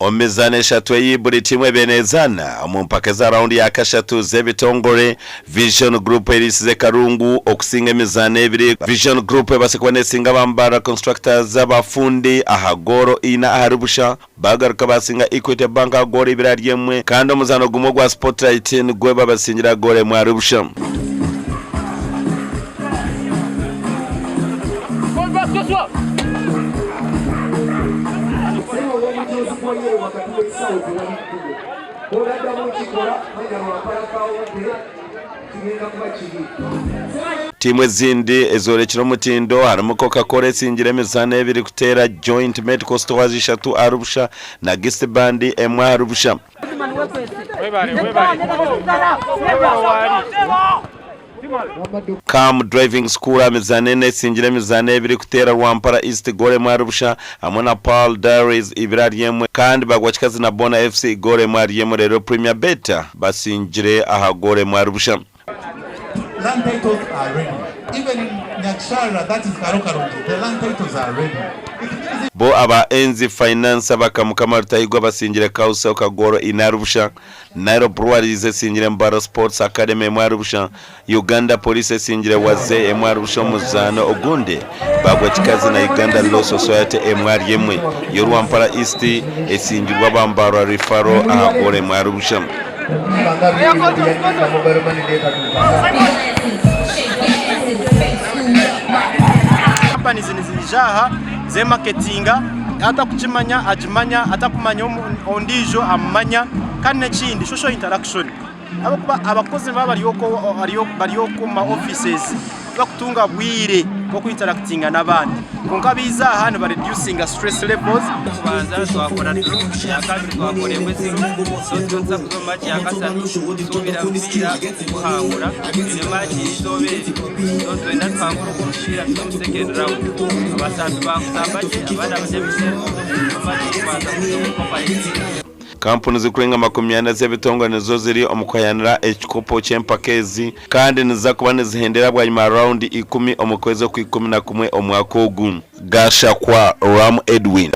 Omizane eshatu y'iburi timu ebenezana Empaka za raundi ya kashatu z'ebitongore Vision Group erisize Karungu okusinga emizane ebiri Vision Group basekwane singa Mbarara constructors abafundi ahagoro ina aharubusha bagaruka basinga Equity Bank agoro ibiraryemwe kandi omuzano gumo gwa Spotlight gwe babasingira gore mwarubusha timu ezindi ezorekera mutindo harimo Coca-Cola esingira emizane ebiri kutera Joint Medical Stores eshatu arubusha na Gist Band emwe arubusha Cam Driving School amizane nesingira emizane ebiri kutera Rwampara East gore mwarubusha hamwe na Paul Dairies ibiraryemwe kandi bagwachikazi na Bona FC gore mwaryemwe rero Premier Beta basingire aha gore mwarubusha. Land titles are ready. Even in Nyakshara, that is Karokaronji, the land titles are ready. Bo aba enzi finance bakamukama rutahigwa basingire Kausa okagoro inarubusha Nairobi Breweries esingire Mbarara Sports Academy mwarubusha Uganda Police esingire Waze mwarubusha muzano ogunde bagwachikazi na Uganda Law Society mwaryemwe Rwampara East esingirwa Mbarara Rifaro ahagore mwarubusha companies nizijaha ze marketinga hata kuchimanya ajimanya hata kumanya ondijo amanya kandi n'ikindi social interaction abakozi bariyoko ma offices bakutunga bwire bwo kwinteractinga n'abandi konka biza hano ba reducing stress levels kubanza twakora ya kabiri twakora embeziru so tunza kuzoma ya gatatu subira bwira kuhangura ne maji isobere so twenda twangura kushira mu second round abasanzwe bakutambaje abana bajebise amaji kwanza kuko kampuni zikurenga 40 z'ebitongane zo ziri omukwayanira ekikopo cy'empakezi kandi nizakuba nizihendera bwa nyuma round 10 omukwezi ku 11 omwaka ogu Gashakwa Ram Edwin.